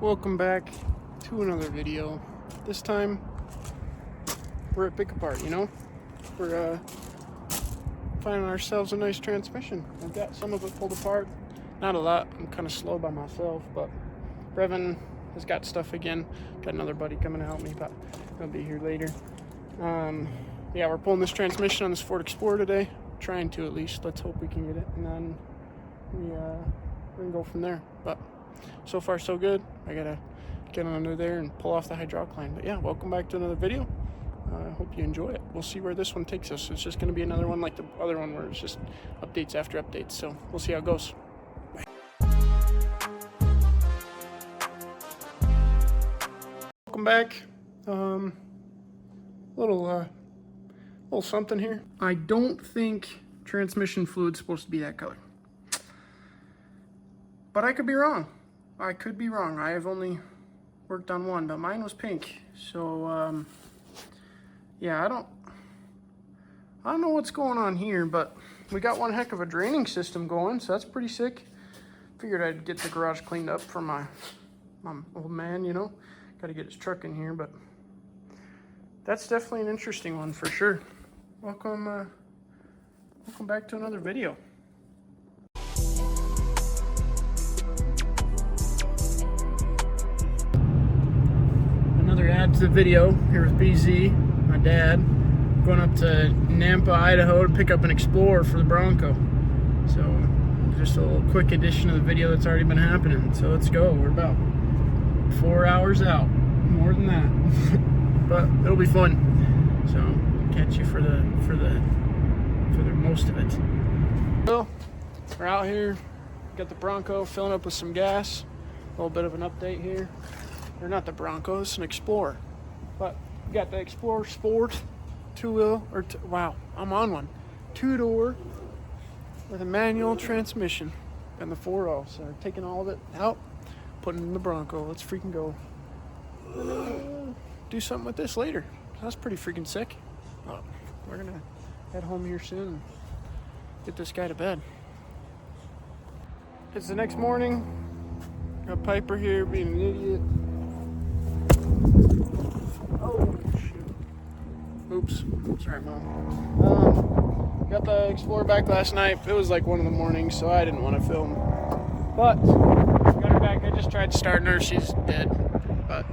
Welcome back to another video. This time we're at Pick Apart, We're finding ourselves a nice transmission. I've got some of it pulled apart. Not a lot. I'm kind of slow by myself, but Brevin has got stuff again. Got another buddy coming to help me, but he'll be here later. Yeah, we're pulling this transmission on this Ford Explorer today. Trying to, at least. Let's hope we can get it, and then we're gonna go from there. But so far so good. I gotta get under there and pull off the hydraulic line. But yeah, welcome back to another video. I hope you enjoy it. We'll see where this one takes us. It's just gonna be another one like the other one where it's just updates after updates. So we'll see how it goes. Bye. Welcome back. Little something here. I don't think transmission fluid's supposed to be that color, but I could be wrong. I have only worked on one, but mine was pink. So yeah, I don't know what's going on here, but we got one heck of a draining system going, so that's pretty sick. Figured I'd get the garage cleaned up for my old man, Got to get his truck in here, but that's definitely an interesting one for sure. Welcome back to another video. Another add to the video here with BZ, my dad, going up to Nampa, Idaho to pick up an Explorer for the Bronco. So just a little quick addition to the video that's already been happening. So let's go. We're about 4 hours out, more than that, but it'll be fun. So catch you for the most of it. Well, we're out here, got the Bronco filling up with some gas. A little bit of an update here. They're not the Bronco, it's an Explorer. But we got the Explorer Sport wow, I'm on one. 2-door with a manual transmission and the 4.0. So we're taking all of it out, putting it in the Bronco. Let's freaking go. And do something with this later. That's pretty freaking sick. Oh, we're gonna head home here soon and get this guy to bed. It's the next morning. Got Piper here being an idiot. Oh shoot. Oops. Sorry, Mom. Got the Explorer back last night. It was like 1 in the morning, so I didn't want to film. But got her back. I just tried starting her. She's dead. But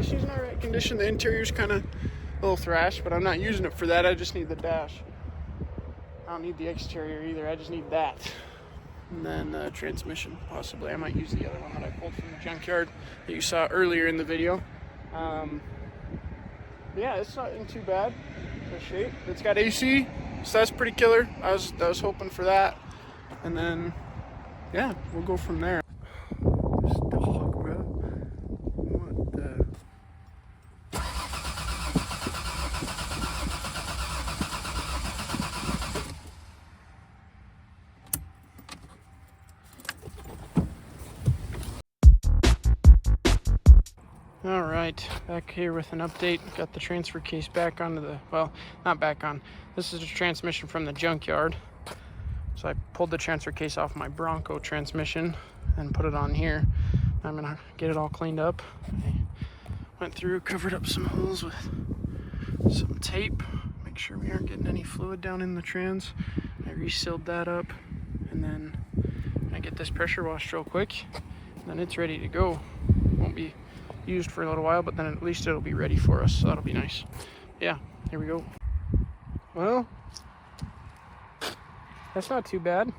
she's in alright condition. The interior's kind of a little thrashed, but I'm not using it for that. I just need the dash. I don't need the exterior either. I just need that. And then transmission, possibly. I might use the other one that I pulled from the junkyard that you saw earlier in the video. Yeah, it's not in too bad of shape. It's got AC, so that's pretty killer. I was hoping for that. And then, yeah, we'll go from there. This dog, bro. What the... All right, back here with an update. Got the transfer case back onto the, well, not back on. This is a transmission from the junkyard. So I pulled the transfer case off my Bronco transmission and put it on here. I'm gonna get it all cleaned up. I went through, covered up some holes with some tape. Make sure we aren't getting any fluid down in the trans. I resealed that up, and then I get this pressure washed real quick, and then it's ready to go. Won't be used for a little while, but then at least it'll be ready for us, so that'll be nice. Yeah, here we go. Well, that's not too bad.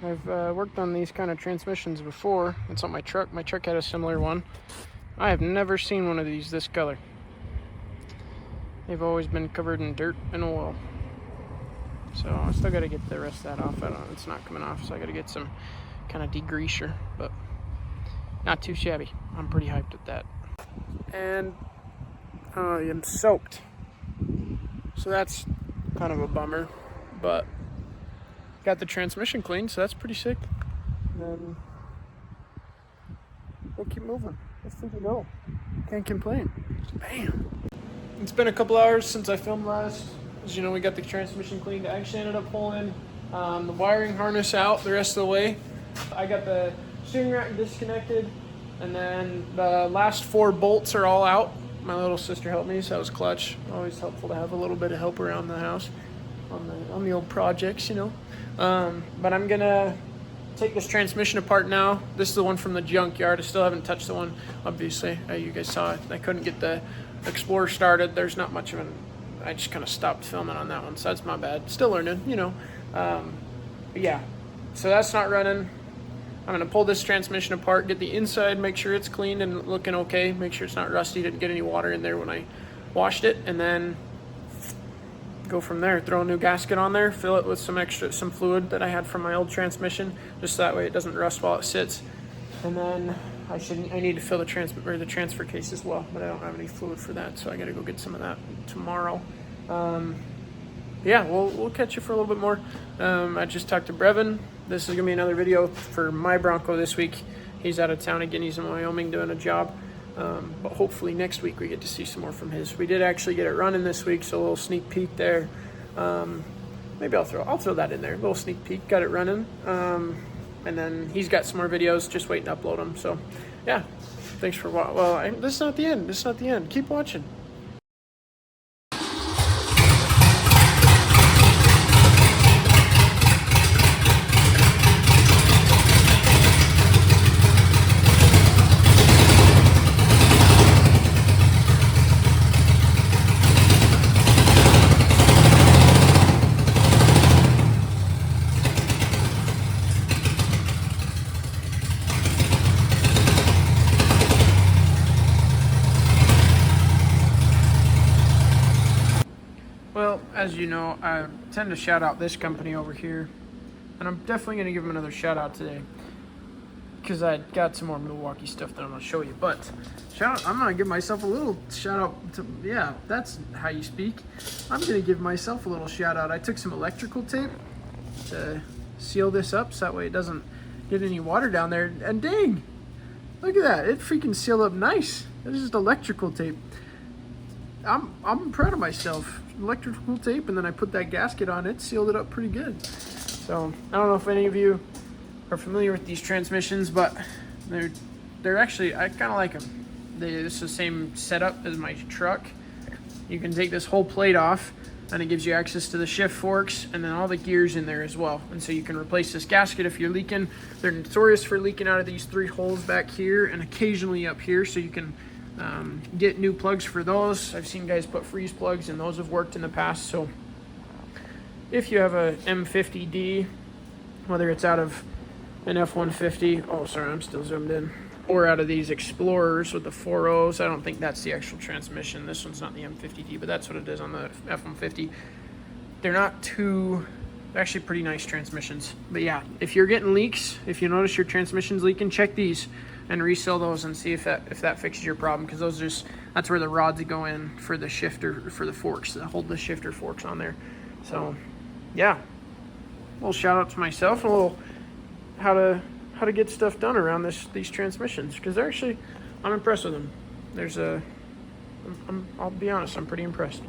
I've worked on these kind of transmissions before. It's on my truck. My truck had a similar one. I have never seen one of these this color. They've always been covered in dirt and oil. So I still got to get the rest of that off. It's not coming off, so I got to get some kind of degreaser, but not too shabby. I'm pretty hyped at that. And I am soaked. So that's kind of a bummer, but got the transmission clean, so that's pretty sick. And then we'll keep moving. Let's freaking go. Can't complain. Bam. It's been a couple hours since I filmed last. As you know, we got the transmission cleaned. I actually ended up pulling The wiring harness out the rest of the way. I got the steering rack disconnected, and then the last 4 bolts are all out. My little sister helped me, so that was clutch. Always helpful to have a little bit of help around the house on the old projects, you know. But I'm gonna take this transmission apart now. This is the one from the junkyard. I still haven't touched the one, obviously. You guys saw it. I couldn't get the Explorer started. There's not much of an... I just kind of stopped filming on that one, so that's my bad. Still learning, you know. But yeah, so that's not running. I'm gonna pull this transmission apart, get the inside, make sure it's cleaned and looking okay, make sure it's not rusty, didn't get any water in there when I washed it, and then go from there. Throw a new gasket on there, fill it with some fluid that I had from my old transmission, just that way it doesn't rust while it sits. And then I need to fill the transfer case as well, but I don't have any fluid for that, so I gotta go get some of that tomorrow. Yeah, we'll catch you for a little bit more. I just talked to Brevin. This is gonna be another video for my Bronco this week. He's out of town again. He's in Wyoming doing a job. But hopefully next week we get to see some more from his. We did actually get it running this week, so a little sneak peek there. Maybe I'll throw that in there. A little sneak peek. Got it running. And then he's got some more videos. Just waiting to upload them. So yeah, thanks for watching. Well, this is not the end. This is not the end. Keep watching. Well, as you know, I tend to shout out this company over here, and I'm definitely going to give them another shout out today because I got some more Milwaukee stuff that I'm going to show you. But I'm going to give myself a little shout out to, yeah, that's how you speak. I'm going to give myself a little shout out. I took some electrical tape to seal this up so that way it doesn't get any water down there. And dang, look at that. It freaking sealed up nice. This is just electrical tape. I'm proud of myself. Electrical tape, and then I put that gasket on it, sealed it up pretty good. So I don't know if any of you are familiar with these transmissions, but they're actually, I kind of like them. This is the same setup as my truck. You can take this whole plate off, and it gives you access to the shift forks and then all the gears in there as well. And so you can replace this gasket if you're leaking. They're notorious for leaking out of these 3 holes back here and occasionally up here, so you can get new plugs for those. I've seen guys put freeze plugs, and those have worked in the past. So if you have a M50D, whether it's out of an F-150, oh sorry, I'm still zoomed in, or out of these Explorers with the 4.0s, I don't think that's the actual transmission. This one's not the M50D, but that's what it is on the F-150. They're actually pretty nice transmissions. But yeah, if you're getting leaks, if you notice your transmission's leaking, check these and resell those and see if that fixes your problem, because that's where the rods go in for the shifter, for the forks that hold the shifter forks on there. So yeah, a little shout out to myself, and a little how to get stuff done around these transmissions, because I'm impressed with them. I'll be honest, I'm pretty impressed.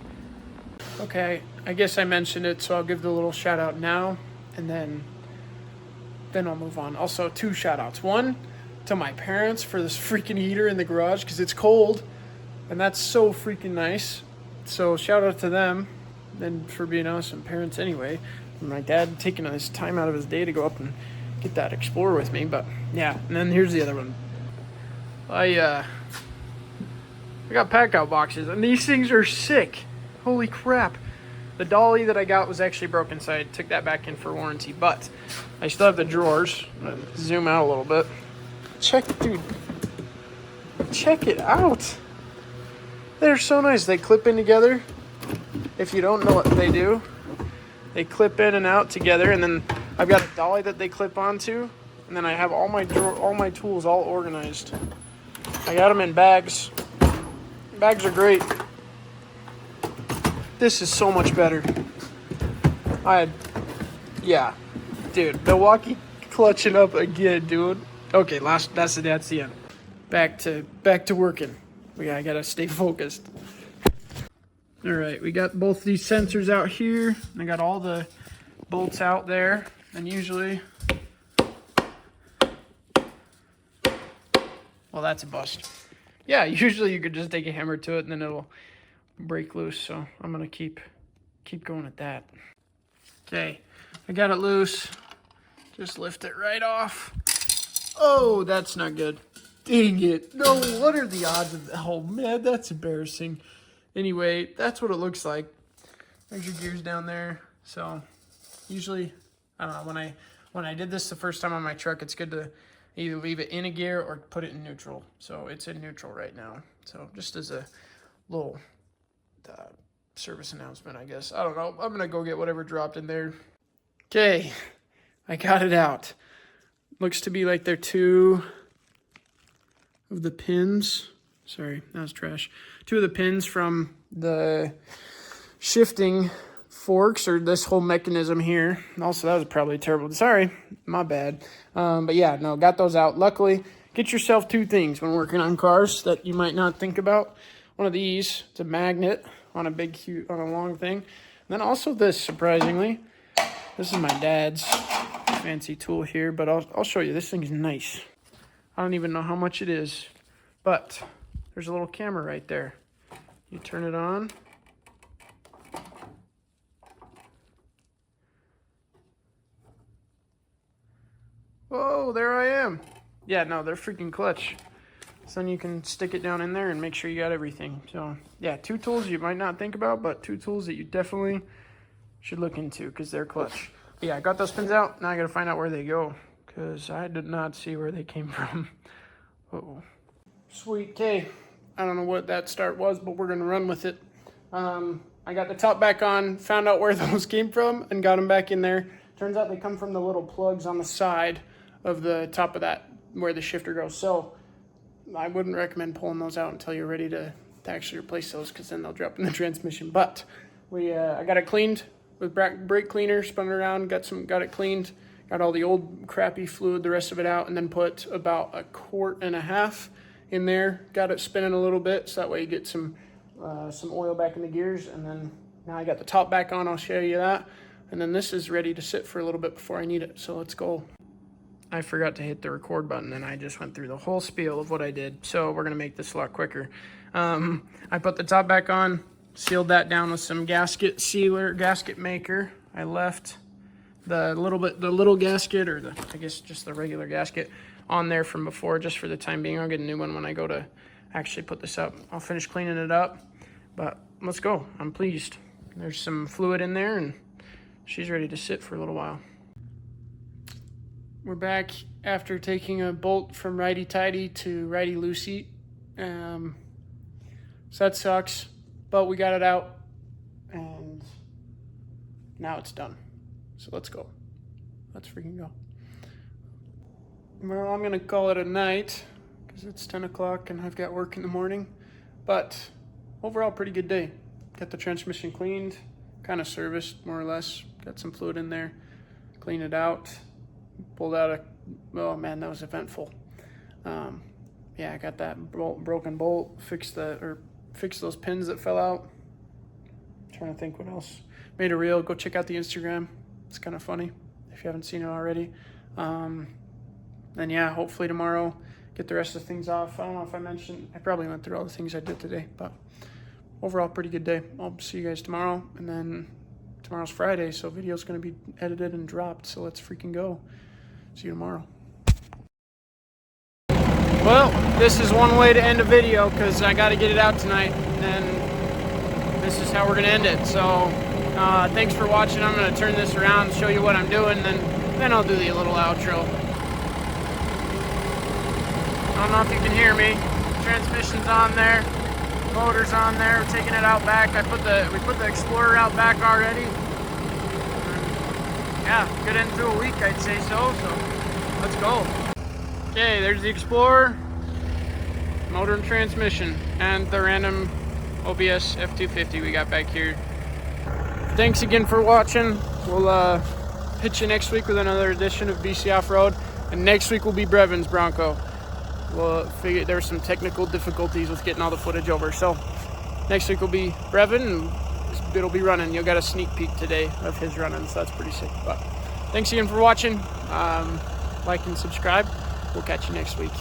Okay, I guess I mentioned it, so I'll give the little shout out now, and then I'll move on. Also, 2 shout outs. One, to my parents for this freaking heater in the garage, because it's cold, and that's so freaking nice. So shout out to them, and for being awesome parents anyway. And my dad taking his time out of his day to go up and get that Explorer with me. But yeah, and then here's the other one. I got pack out boxes, and these things are sick. Holy crap. The dolly that I got was actually broken, so I took that back in for warranty, but I still have the drawers. Zoom out a little bit. Check it out. They're so nice. They clip in together. If you don't know what they do, they clip in and out together, and then I've got a dolly that they clip onto, and then I have all my tools all organized. I got them in bags. Bags are great. This is so much better. Yeah, dude, Milwaukee clutching up again, dude. Okay, that's the end. Back to working. I gotta stay focused. All right, we got both these sensors out here. I got all the bolts out there, and usually, well, that's a bust. Yeah, usually you could just take a hammer to it and then it'll break loose. So I'm gonna keep going at that. Okay, I got it loose. Just lift it right off. Oh, that's not good. Dang it. No, what are the odds of that? Oh man, that's embarrassing. Anyway, that's what it looks like. There's your gears down there. So usually, I don't know, when I did this the first time on my truck, it's good to either leave it in a gear or put it in neutral. So it's in neutral right now. So just as a little service announcement, I guess. I don't know. I'm gonna go get whatever dropped in there. Okay, I got it out. Looks to be like they're two of the pins. Sorry, that was trash. Two of the pins from the shifting forks, or this whole mechanism here. Also, that was probably terrible. Sorry, my bad. But yeah, no, got those out. Luckily, get yourself two things when working on cars that you might not think about. One of these, it's a magnet on a big, huge, on a long thing. And then also this, surprisingly. This is my dad's fancy tool here, but I'll show you. This thing is nice. I don't even know how much it is, but there's a little camera right there. You turn it on. Whoa, there I am. Yeah, no, they're freaking clutch. So then you can stick it down in there and make sure you got everything. So yeah, two tools you might not think about, but two tools that you definitely should look into because they're clutch. But yeah, I got those pins out. Now I got to find out where they go because I did not see where they came from. Uh-oh. Sweet. Okay. I don't know what that start was, but we're going to run with it. I got the top back on, found out where those came from, and got them back in there. Turns out they come from the little plugs on the side of the top of that where the shifter goes. So I wouldn't recommend pulling those out until you're ready to actually replace those because then they'll drop in the transmission. But I got it cleaned with brake cleaner, spun it around, got it cleaned, got all the old crappy fluid, the rest of it out, and then put about 1.5 quarts in there. Got it spinning a little bit so that way you get some oil back in the gears. And then now I got the top back on. I'll show you that. And then this is ready to sit for a little bit before I need it. So let's go. I forgot to hit the record button and I just went through the whole spiel of what I did. So we're gonna make this a lot quicker. I put the top back on, sealed that down with some gasket maker. I left the little gasket, or I guess just the regular gasket on there from before, just for the time being. I'll get a new one when I go to actually put this up. I'll finish cleaning it up, but let's go. I'm pleased. There's some fluid in there and she's ready to sit for a little while. We're back after taking a bolt from righty-tighty to righty-loosey. So that sucks, but we got it out, and now it's done. So let's go. Let's freaking go. Well, I'm going to call it a night, because it's 10 o'clock and I've got work in the morning. But overall, pretty good day. Got the transmission cleaned, kind of serviced, more or less. Got some fluid in there, cleaned it out. Pulled out oh man, that was eventful. Yeah, I got that broken bolt, fixed those pins that fell out. Trying to think what else. Made a reel. Go check out the Instagram. It's kind of funny if you haven't seen it already. Then yeah, hopefully tomorrow get the rest of the things off. I don't know if I probably went through all the things I did today, but overall pretty good day. I'll see you guys tomorrow, and then tomorrow's Friday, so video's going to be edited and dropped, so let's freaking go. See you tomorrow. Well, this is one way to end a video because I got to get it out tonight, and this is how we're going to end it. So thanks for watching. I'm going to turn this around and show you what I'm doing, then I'll do the little outro. I don't know if you can hear me. Transmission's on there. Motor's on there. We're taking it out back. We put the Explorer out back already. Yeah, good end to a week, I'd say so let's go. Okay, there's the Explorer, motor and transmission, and the random OBS F250 we got back here. Thanks again for watching. We'll hit you next week with another edition of BC Off-Road, and next week will be Brevin's Bronco. We'll figure there were some technical difficulties with getting all the footage over, so next week will be Brevin and it'll be running. You'll get a sneak peek today of his running, so that's pretty sick. But thanks again for watching. Like and subscribe. We'll catch you next week.